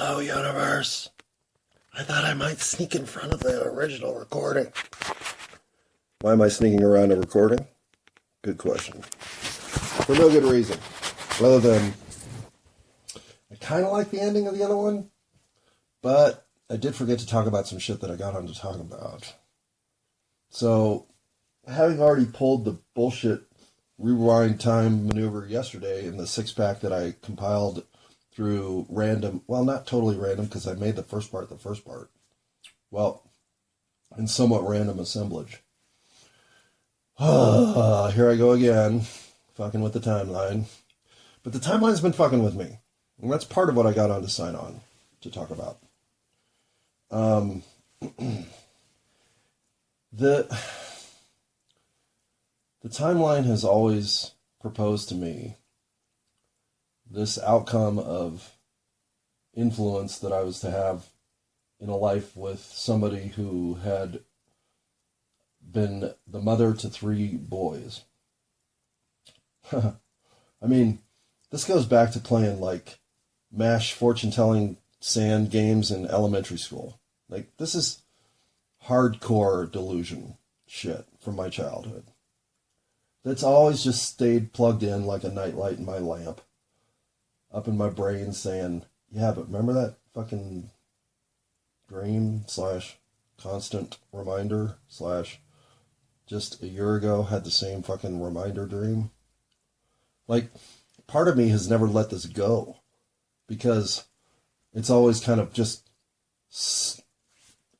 Hello, universe. I thought I might sneak in front of the original recording. Why am I sneaking around a recording? Good question. For no good reason. Other than, I kind of like the ending of the other one, but I did forget to talk about some shit that I got on to talk about. So, having already pulled the bullshit rewind time maneuver yesterday in the six-pack that I compiled through random, well, not totally random, because I made the first part. Well, in somewhat random assemblage. Here I go again, fucking with the timeline. But the timeline's been fucking with me. And that's part of what I got on to sign on to talk about. The timeline has always proposed to me this outcome of influence that I was to have in a life with somebody who had been the mother to 3 boys. I mean, this goes back to playing like MASH fortune-telling sand games in elementary school. Like, this is hardcore delusion shit from my childhood. That's always just stayed plugged in like a nightlight in my lamp, up in my brain saying, yeah, but remember that fucking dream / constant reminder / just a year ago had the same fucking reminder dream? Like, part of me has never let this go because it's always kind of just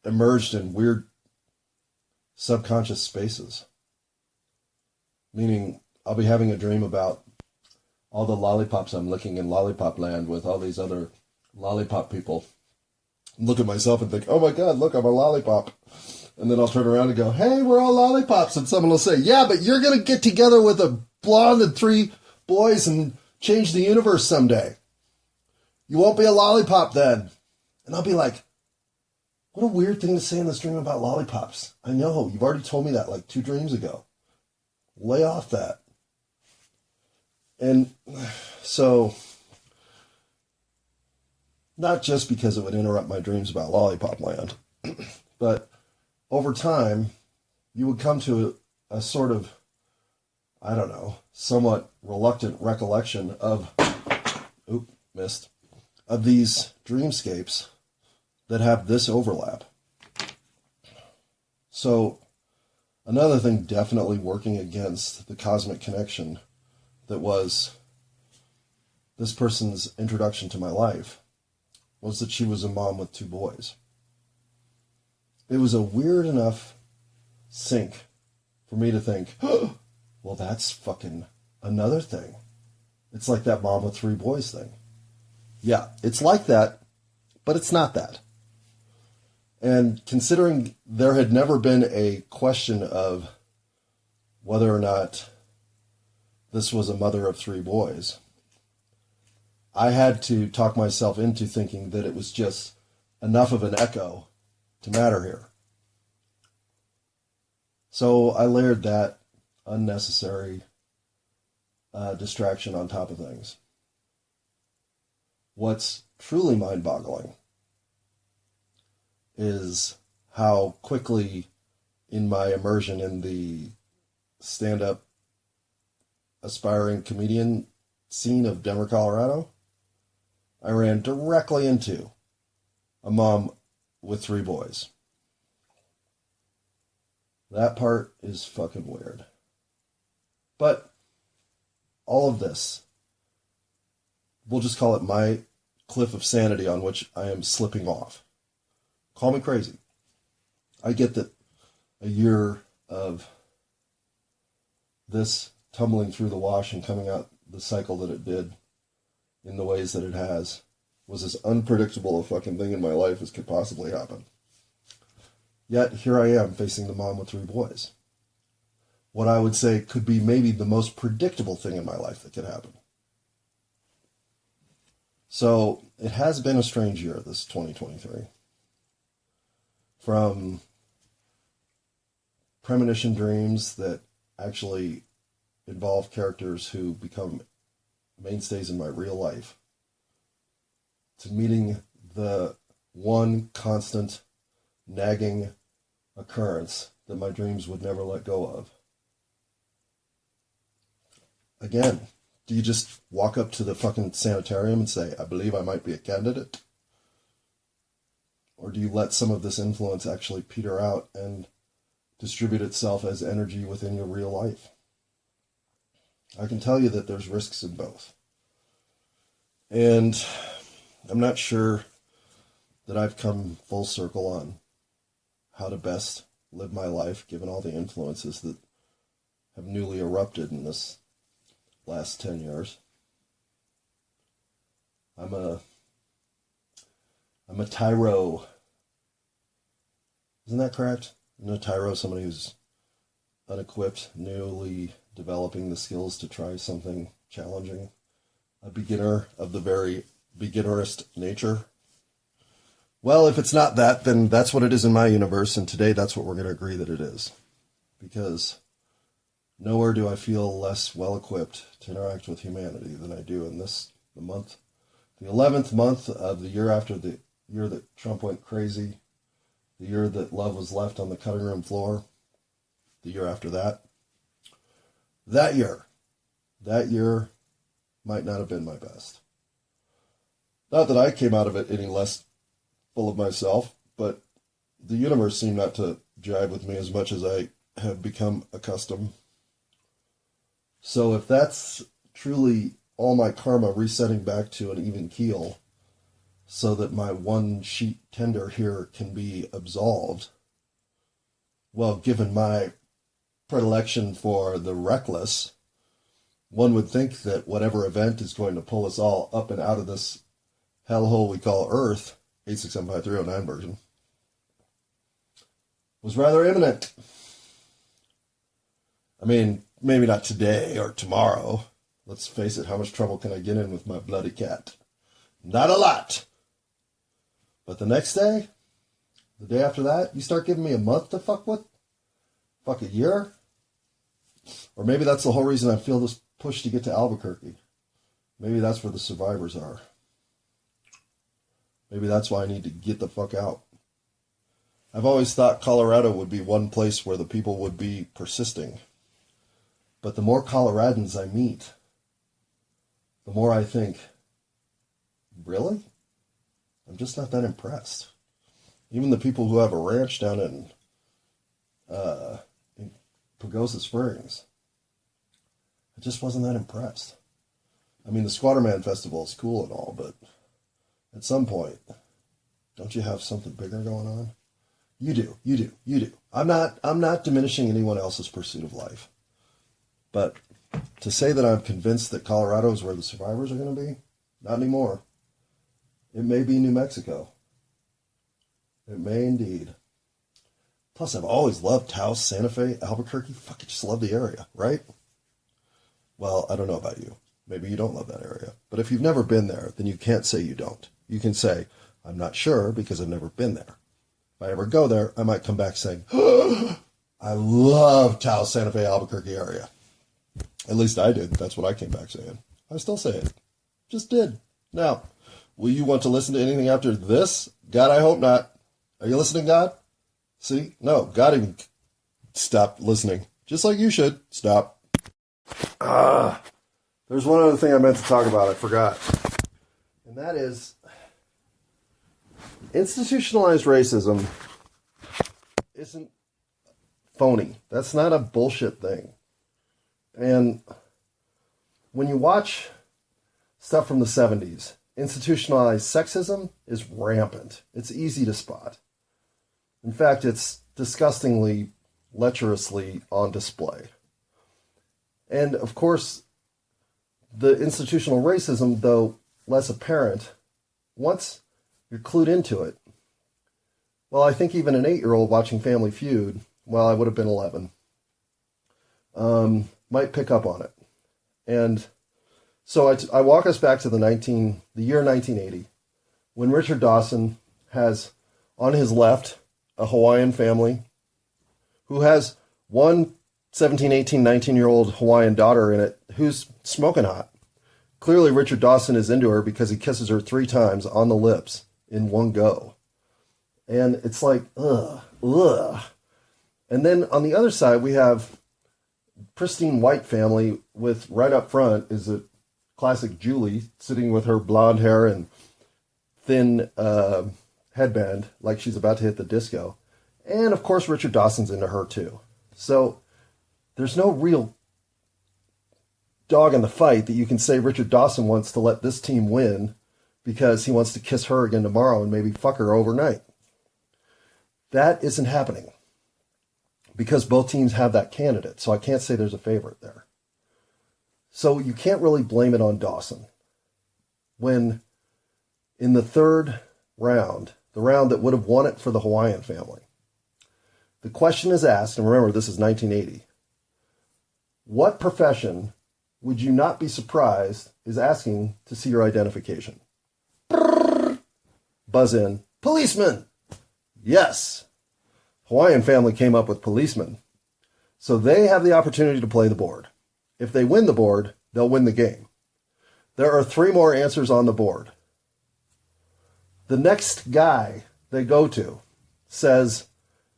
emerged in weird subconscious spaces. Meaning, I'll be having a dream about all the lollipops I'm licking in lollipop land with all these other lollipop people. Look at myself and think, oh my God, look, I'm a lollipop. And then I'll turn around and go, hey, we're all lollipops. And someone will say, yeah, but you're going to get together with a blonde and 3 boys and change the universe someday. You won't be a lollipop then. And I'll be like, what a weird thing to say in this dream about lollipops. I know, you've already told me that like 2 dreams ago. Lay off that. And so, not just because it would interrupt my dreams about lollipop land, but over time, you would come to a sort of, I don't know, somewhat reluctant recollection of, of these dreamscapes that have this overlap. So, another thing definitely working against the cosmic connection that was this person's introduction to my life was that she was a mom with 2 boys. It was a weird enough sync for me to think, oh, well, that's fucking another thing. It's like that mom with 3 boys thing. Yeah, it's like that, but it's not that. And considering there had never been a question of whether or not this was a mother of 3 boys, I had to talk myself into thinking that it was just enough of an echo to matter here. So I layered that unnecessary distraction on top of things. What's truly mind-boggling is how quickly, in my immersion in the stand-up aspiring comedian scene of Denver, Colorado, I ran directly into a mom with 3 boys. That part is fucking weird. But all of this, we'll just call it my cliff of sanity on which I am slipping off. Call me crazy. I get that a year of this tumbling through the wash and coming out the cycle that it did in the ways that it has was as unpredictable a fucking thing in my life as could possibly happen. Yet here I am facing the mom with 3 boys. What I would say could be maybe the most predictable thing in my life that could happen. So it has been a strange year, this 2023. From premonition dreams that actually involve characters who become mainstays in my real life, to meeting the one constant nagging occurrence that my dreams would never let go of. Again, do you just walk up to the fucking sanitarium and say, I believe I might be a candidate? Or do you let some of this influence actually peter out and distribute itself as energy within your real life? I can tell you that there's risks in both. And I'm not sure that I've come full circle on how to best live my life given all the influences that have newly erupted in this last 10 years. I'm a tyro. Isn't that correct? A tyro, somebody who's unequipped, newly developing the skills to try something challenging. A beginner of the very beginnerist nature. Well, if it's not that, then that's what it is in my universe, and today that's what we're going to agree that it is. Because nowhere do I feel less well-equipped to interact with humanity than I do in the 11th month of the year after the year that Trump went crazy, the year that love was left on the cutting room floor, the year after that. That year might not have been my best. Not that I came out of it any less full of myself, but the universe seemed not to jive with me as much as I have become accustomed. So if that's truly all my karma resetting back to an even keel so that my one sheet tender here can be absolved, well, given my predilection for the reckless, one would think that whatever event is going to pull us all up and out of this hellhole we call Earth, 8675309 version, was rather imminent. I mean, maybe not today or tomorrow. Let's face it, how much trouble can I get in with my bloody cat? Not a lot. But the next day, the day after that, you start giving me a month to fuck with? Fuck a year? Or maybe that's the whole reason I feel this push to get to Albuquerque. Maybe that's where the survivors are. Maybe that's why I need to get the fuck out. I've always thought Colorado would be one place where the people would be persisting. But the more Coloradans I meet, the more I think, really? I'm just not that impressed. Even the people who have a ranch down in Pagosa Springs, I just wasn't that impressed. I mean, the Squatterman Festival is cool and all, but at some point, don't you have something bigger going on? You do. I'm not diminishing anyone else's pursuit of life. But to say that I'm convinced that Colorado is where the survivors are going to be, not anymore. It may be New Mexico. It may indeed. Plus, I've always loved Taos, Santa Fe, Albuquerque. Fucking just love the area, right? Well, I don't know about you. Maybe you don't love that area. But if you've never been there, then you can't say you don't. You can say, I'm not sure because I've never been there. If I ever go there, I might come back saying, I love Taos, Santa Fe, Albuquerque area. At least I did. That's what I came back saying. I still say it. Just did. Now, will you want to listen to anything after this? God, I hope not. Are you listening, God? See? No, God even stopped listening. Just like you should. Stop. There's one other thing I meant to talk about. I forgot. And that is institutionalized racism isn't phony. That's not a bullshit thing. And when you watch stuff from the 70s, institutionalized sexism is rampant. It's easy to spot. In fact, it's disgustingly, lecherously on display. And of course, the institutional racism, though less apparent, once you're clued into it, well, I think even an 8-year-old watching Family Feud, well, I would have been 11, might pick up on it. And so I walk us back to the year 1980, when Richard Dawson has on his left a Hawaiian family who has one 17, 18, 19-year-old Hawaiian daughter in it who's smoking hot. Clearly, Richard Dawson is into her because he kisses her 3 times on the lips in one go. And it's like, ugh, ugh. And then on the other side, we have pristine white family with right up front is a classic Julie sitting with her blonde hair and thin headband like she's about to hit the disco. And of course, Richard Dawson's into her too. So there's no real dog in the fight that you can say Richard Dawson wants to let this team win because he wants to kiss her again tomorrow and maybe fuck her overnight. That isn't happening because both teams have that candidate. So I can't say there's a favorite there. So you can't really blame it on Dawson when in the third round, the round that would have won it for the Hawaiian family, the question is asked, and remember, this is 1980. What profession would you not be surprised is asking to see your identification? Buzz in, policeman. Yes. Hawaiian family came up with policeman. So they have the opportunity to play the board. If they win the board, they'll win the game. There are 3 more answers on the board. The next guy they go to says,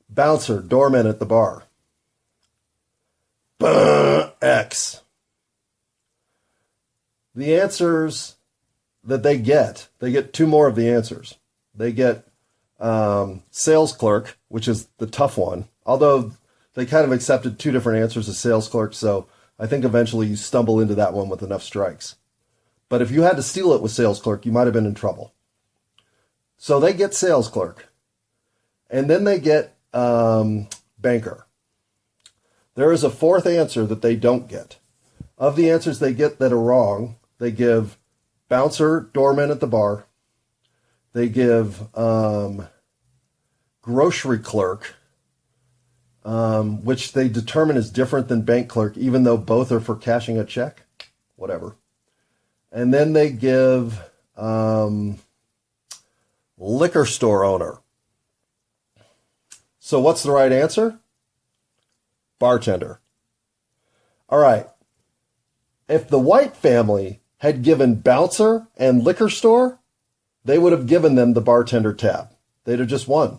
bouncer, doorman at the bar. X. The answers that they get 2 more of the answers. They get sales clerk, which is the tough one, although they kind of accepted 2 different answers as sales clerk, so I think eventually you stumble into that one with enough strikes. But if you had to steal it with sales clerk, you might have been in trouble. So they get sales clerk. And then they get banker. There is a 4th answer that they don't get. Of the answers they get that are wrong, they give bouncer, doorman at the bar. They give grocery clerk, which they determine is different than bank clerk, even though both are for cashing a check. Whatever. And then they give liquor store owner. So what's the right answer? Bartender. All right. If the White family had given bouncer and liquor store, they would have given them the bartender tab. They'd have just won.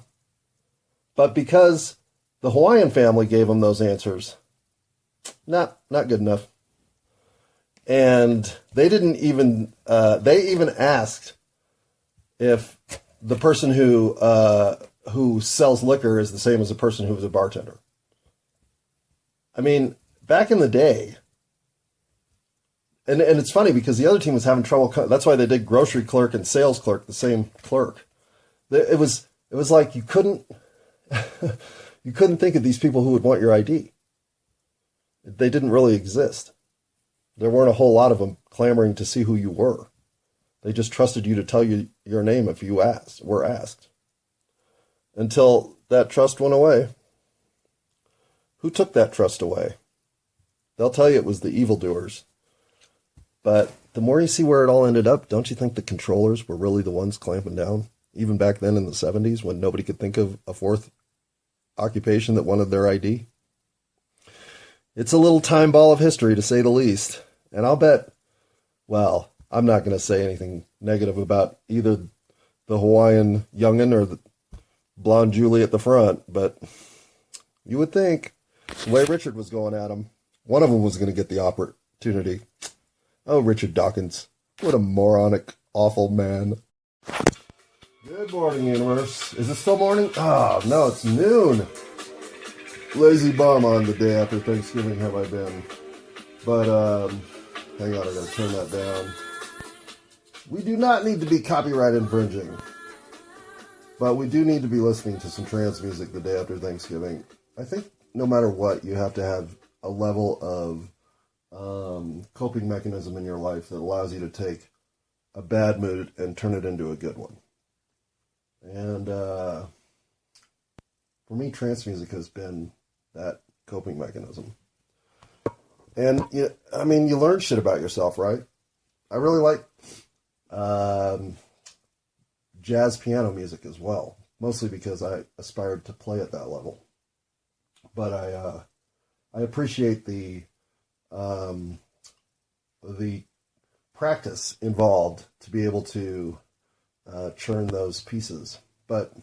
But because the Hawaiian family gave them those answers, not good enough. And they didn't even, they even asked if the person who sells liquor is the same as the person who was a bartender. I mean, back in the day, and it's funny because the other team was having trouble. That's why they did grocery clerk and sales clerk, the same clerk. It was like you couldn't think of these people who would want your ID. They didn't really exist. There weren't a whole lot of them clamoring to see who you were. They just trusted you to tell you your name if you were asked. Until that trust went away. Who took that trust away? They'll tell you it was the evildoers. But the more you see where it all ended up, don't you think the controllers were really the ones clamping down? Even back then in the 70s when nobody could think of a 4th occupation that wanted their ID? It's a little time ball of history, to say the least. And I'll bet, well, I'm not going to say anything negative about either the Hawaiian youngin' or the blonde Julie at the front, but you would think the way Richard was going at him, one of them was going to get the opportunity. Oh, Richard Dawkins. What a moronic, awful man. Good morning, universe. Is it still morning? Oh, no, it's noon. Lazy bum on the day after Thanksgiving have I been. But, hang on, I gotta turn that down. We do not need to be copyright infringing. But we do need to be listening to some trance music the day after Thanksgiving. I think no matter what, you have to have a level of coping mechanism in your life that allows you to take a bad mood and turn it into a good one. And for me, trance music has been that coping mechanism. And, you learn shit about yourself, right? I really like jazz piano music as well, mostly because I aspired to play at that level. But I appreciate the practice involved to be able to churn those pieces. But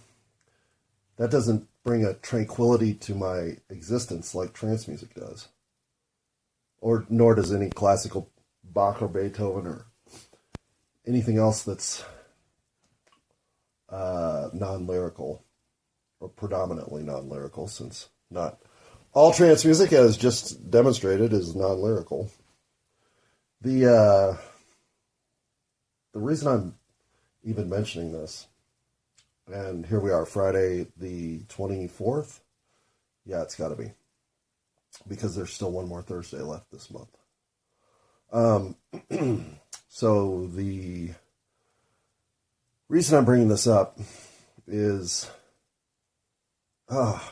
that doesn't bring a tranquility to my existence like trance music does. Or nor does any classical Bach or Beethoven or anything else that's non-lyrical or predominantly non-lyrical, since not all trance music, as just demonstrated, is non-lyrical. The reason I'm even mentioning this, and here we are, Friday the 24th. Yeah, it's got to be, because there's still one more Thursday left this month. So the reason I'm bringing this up is,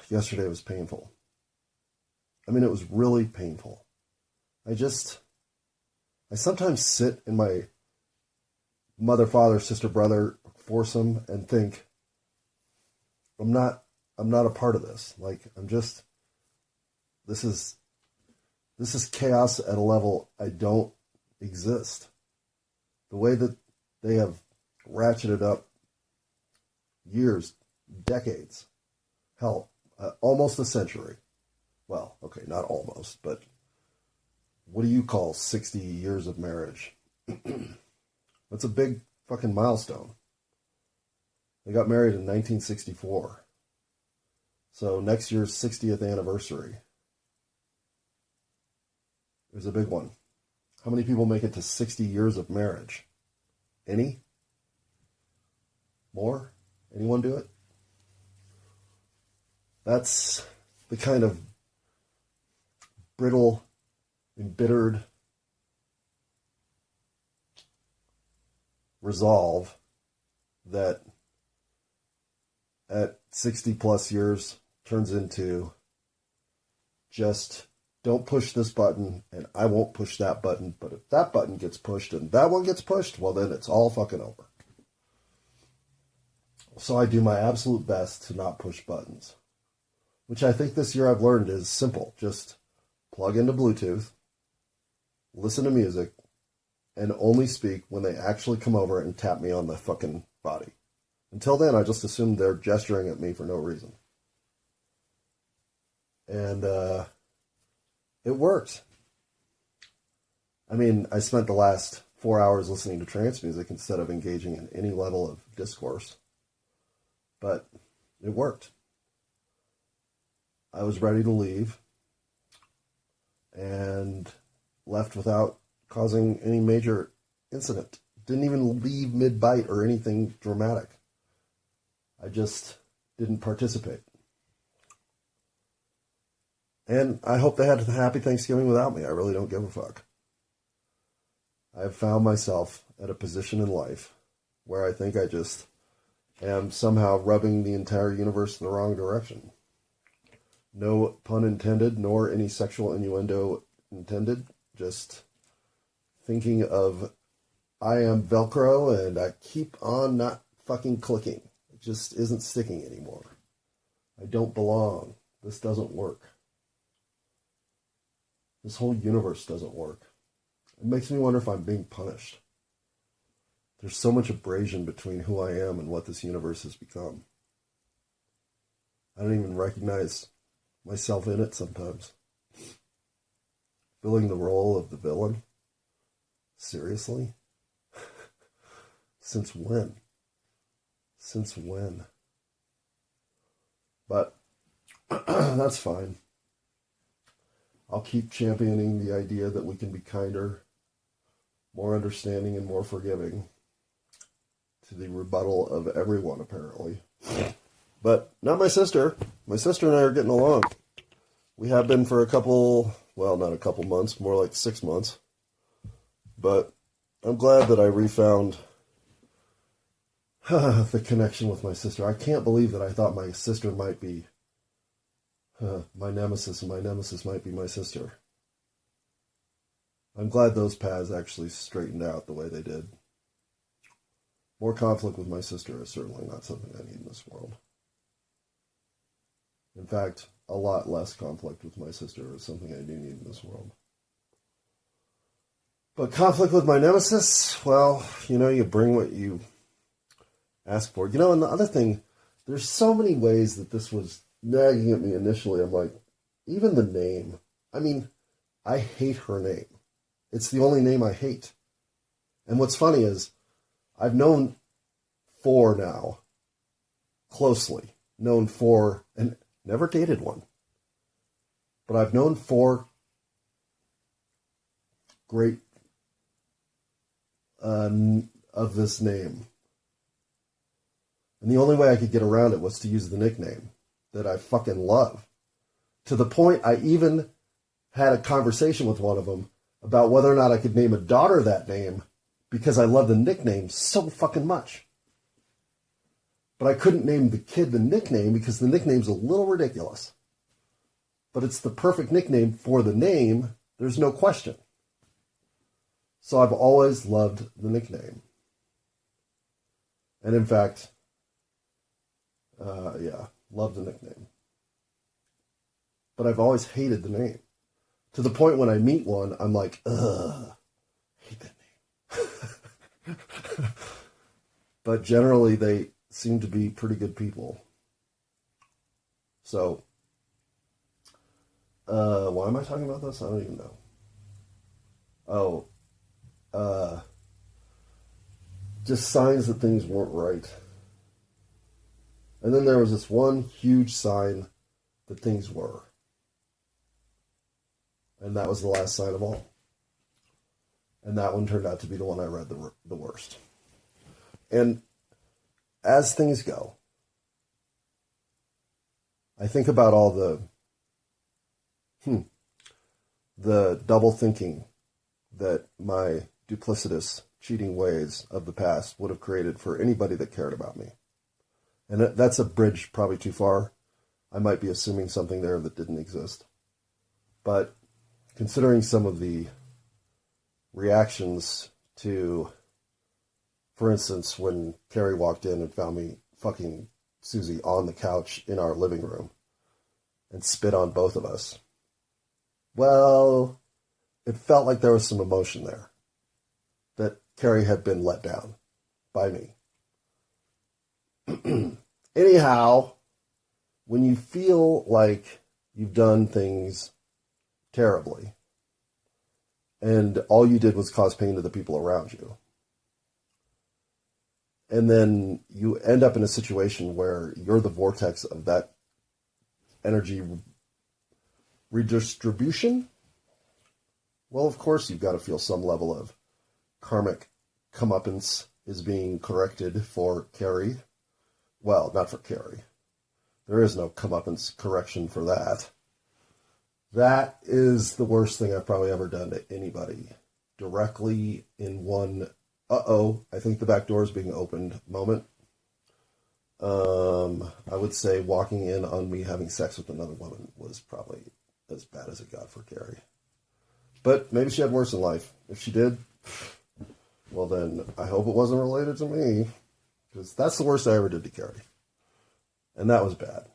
yesterday was painful. I mean, it was really painful. I sometimes sit in my mother, father, sister, brother foursome and think, I'm not a part of this. Like, this is chaos at a level I don't exist. The way that they have ratcheted up years, decades, hell, almost a century. Well, okay, not almost, but what do you call 60 years of marriage? That's a big fucking milestone. They got married in 1964. So next year's 60th anniversary is a big one. How many people make it to 60 years of marriage? Any? More? Anyone do it? That's the kind of brittle, embittered resolve that at 60 plus years turns into just don't push this button and I won't push that button, but if that button gets pushed and that one gets pushed, well then it's all fucking over. So I do my absolute best to not push buttons, which I think this year I've learned is simple. Just plug into Bluetooth, listen to music, and only speak when they actually come over and tap me on the fucking body. Until then, I just assumed they're gesturing at me for no reason. And it worked. I mean, I spent the last 4 hours listening to trance music instead of engaging in any level of discourse. But it worked. I was ready to leave and left without causing any major incident. Didn't even leave mid-bite or anything dramatic. I just didn't participate. And I hope they had a happy Thanksgiving without me. I really don't give a fuck. I've found myself at a position in life where I think I just am somehow rubbing the entire universe in the wrong direction. No pun intended, nor any sexual innuendo intended. Just thinking of, I am Velcro and I keep on not fucking clicking. It just isn't sticking anymore. I don't belong. This doesn't work. This whole universe doesn't work. It makes me wonder if I'm being punished. There's so much abrasion between who I am and what this universe has become. I don't even recognize myself in it sometimes. Filling the role of the villain? Seriously? Since when? Since when? But that's fine. I'll keep championing the idea that we can be kinder, more understanding, and more forgiving, to the rebuttal of everyone, apparently. But not my sister. My sister and I are getting along. We have been for a couple, well, not a couple months, more like 6 months. But I'm glad that I refound the connection with my sister. I can't believe that I thought my sister might be my nemesis, and my nemesis might be my sister. I'm glad those paths actually straightened out the way they did. More conflict with my sister is certainly not something I need in this world. In fact, a lot less conflict with my sister is something I do need in this world. But conflict with my nemesis, well, you know, you bring what you ask for. You know, and the other thing, there's so many ways that this was nagging at me initially. I'm like, even the name. I mean, I hate her name. It's the only name I hate. And what's funny is, I've known 4 now, closely, and never dated one. But I've known 4 great of this name. And the only way I could get around it was to use the nickname that I fucking love. To the point I even had a conversation with one of them about whether or not I could name a daughter that name because I love the nickname so fucking much. But I couldn't name the kid the nickname because the nickname's a little ridiculous. But it's the perfect nickname for the name. There's no question. So I've always loved the nickname. And in fact, love the nickname. But I've always hated the name. To the point when I meet one, I'm like, ugh, hate that name. But generally, they seem to be pretty good people. So, why am I talking about this? I don't even know. Just signs that things weren't right. And then there was this one huge sign that things were. And that was the last sign of all. And that one turned out to be the one I read the worst. And as things go, I think about all the double thinking that my duplicitous, cheating ways of the past would have created for anybody that cared about me. And that's a bridge probably too far. I might be assuming something there that didn't exist. But considering some of the reactions to, for instance, when Carrie walked in and found me fucking Susie on the couch in our living room and spit on both of us. Well, it felt like there was some emotion there. That Carrie had been let down by me. Anyhow, when you feel like you've done things terribly, and all you did was cause pain to the people around you, and then you end up in a situation where you're the vortex of that energy redistribution, well, of course you've got to feel some level of karmic comeuppance is being corrected for Carrie. Well, not for Carrie. There is no comeuppance correction for that. That is the worst thing I've probably ever done to anybody. Directly in one, I think the back door is being opened moment. I would say walking in on me having sex with another woman was probably as bad as it got for Carrie. But maybe she had worse in life. If she did, well then, I hope it wasn't related to me. Because that's the worst I ever did to Carrie. And that was bad.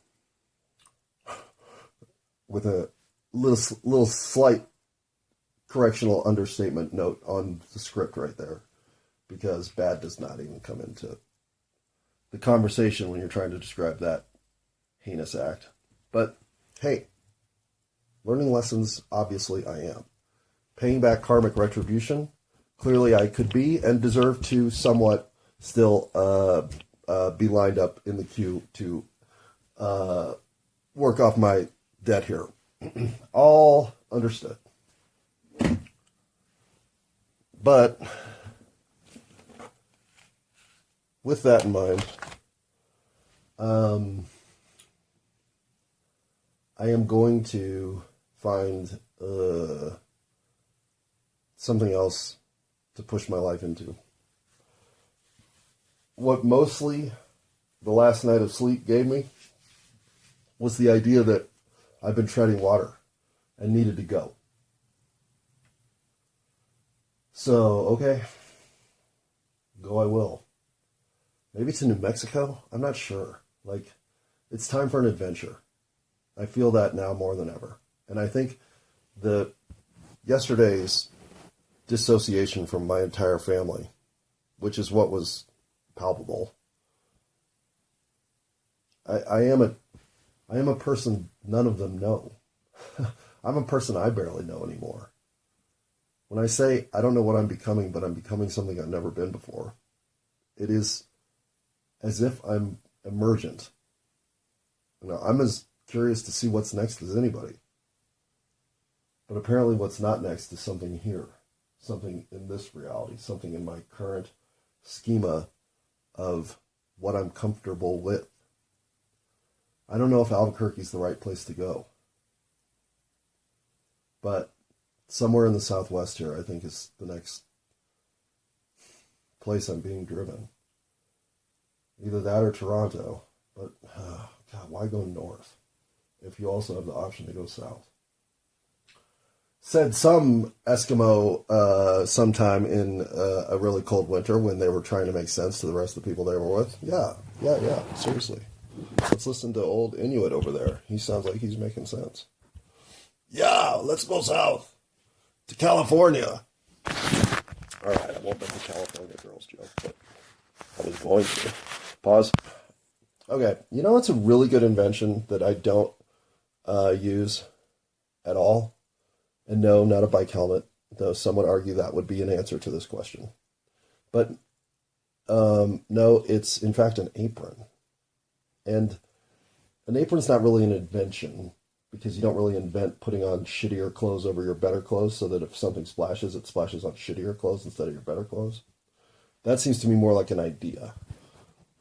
With a little slight correctional understatement note on the script right there. Because bad does not even come into the conversation when you're trying to describe that heinous act. But, hey, learning lessons, obviously I am. Paying back karmic retribution, clearly I could be and deserve to somewhat still be lined up in the queue to work off my debt here. All understood. But with that in mind, I am going to find something else to push my life into. What mostly the last night of sleep gave me was the idea that I've been treading water and needed to go. So, okay, go I will. Maybe to New Mexico? I'm not sure. Like, it's time for an adventure. I feel that now more than ever. And I think yesterday's dissociation from my entire family, which is what was palpable, I am a person none of them know. I'm a person I barely know anymore. When I say I don't know what I'm becoming, but I'm becoming something I've never been before, it is as if I'm emergent. I'm as curious to see what's next as anybody. But apparently what's not next is something here, something in this reality, something in my current schema of what I'm comfortable with. I don't know if Albuquerque's the right place to go. But somewhere in the Southwest here, I think, is the next place I'm being driven. Either that or Toronto. But, God, why go north if you also have the option to go south? Said some Eskimo sometime in a really cold winter when they were trying to make sense to the rest of the people they were with. Yeah, seriously. Let's listen to old Inuit over there. He sounds like he's making sense. Yeah, let's go south to California. All right, I won't make the California girls joke, but I was going to. Pause. Okay, you know what's a really good invention that I don't use at all? And no, not a bike helmet, though some would argue that would be an answer to this question. But no, it's in fact an apron. And an apron's not really an invention, because you don't really invent putting on shittier clothes over your better clothes so that if something splashes, it splashes on shittier clothes instead of your better clothes. That seems to me more like an idea.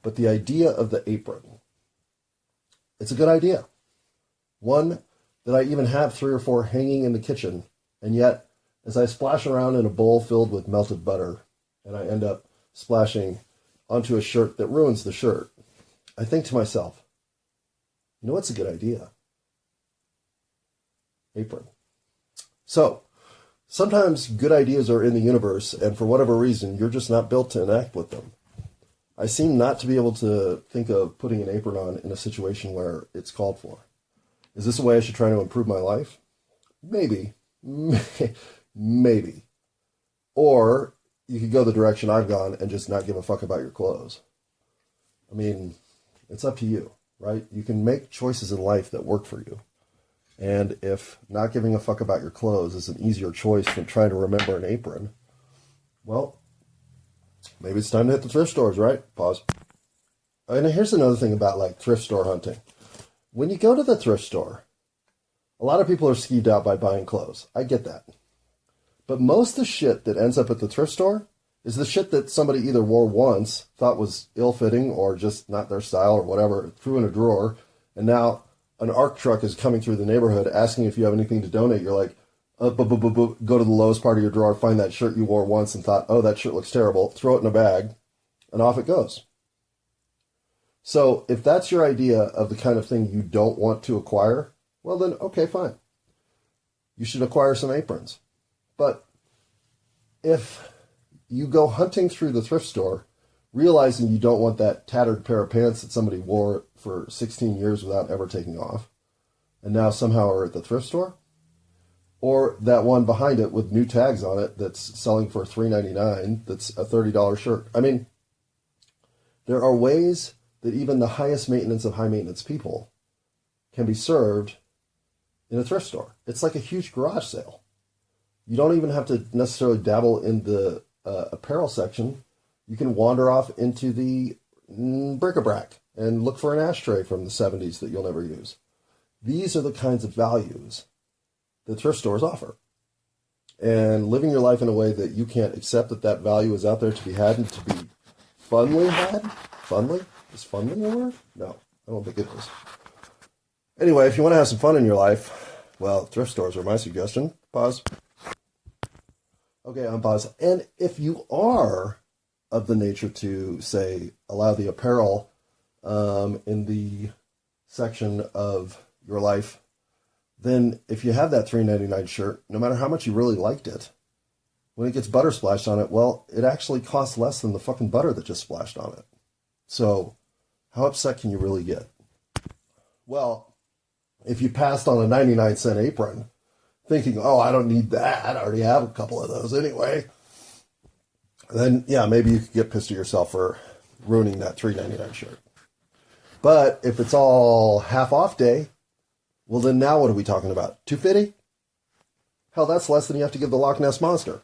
But the idea of the apron, it's a good idea. One that I even have 3 or 4 hanging in the kitchen, and yet as I splash around in a bowl filled with melted butter, and I end up splashing onto a shirt that ruins the shirt, I think to myself, you know what's a good idea? Apron. So, sometimes good ideas are in the universe, and for whatever reason, you're just not built to enact with them. I seem not to be able to think of putting an apron on in a situation where it's called for. Is this a way I should try to improve my life? Maybe. Maybe. Or you could go the direction I've gone and just not give a fuck about your clothes. I mean, it's up to you, right? You can make choices in life that work for you. And if not giving a fuck about your clothes is an easier choice than trying to remember an apron, well, maybe it's time to hit the thrift stores, right? Pause. And here's another thing about like thrift store hunting. When you go to the thrift store, a lot of people are skeeved out by buying clothes. I get that. But most of the shit that ends up at the thrift store is the shit that somebody either wore once, thought was ill-fitting or just not their style or whatever, threw in a drawer, and now an ARC truck is coming through the neighborhood asking if you have anything to donate. You're like, go to the lowest part of your drawer, find that shirt you wore once and thought, oh, that shirt looks terrible, throw it in a bag, and off it goes. So if that's your idea of the kind of thing you don't want to acquire, well then, okay, fine. You should acquire some aprons. But if you go hunting through the thrift store, realizing you don't want that tattered pair of pants that somebody wore for 16 years without ever taking off, and now somehow are at the thrift store, or that one behind it with new tags on it that's selling for $3.99, that's a $30 shirt. I mean, there are ways that even the highest maintenance of high maintenance people can be served in a thrift store. It's like a huge garage sale. You don't even have to necessarily dabble in the apparel section. You can wander off into the bric-a-brac and look for an ashtray from the 70s that you'll never use. These are the kinds of values that thrift stores offer. And living your life in a way that you can't accept that that value is out there to be had and to be funly had? Funly? Is funly a word? No, I don't think it is. Anyway, if you want to have some fun in your life, well, thrift stores are my suggestion. Pause. Okay, unpause. And if you are of the nature to, say, allow the apparel in the section of your life, then if you have that $3.99 shirt, no matter how much you really liked it, when it gets butter splashed on it, well, it actually costs less than the fucking butter that just splashed on it. So how upset can you really get? Well, if you passed on a 99-cent apron, thinking, oh, I don't need that, I already have a couple of those anyway, then, yeah, maybe you could get pissed at yourself for ruining that $3.99 shirt. But if it's all half off day, well, then now what are we talking about? $250? Hell, that's less than you have to give the Loch Ness Monster.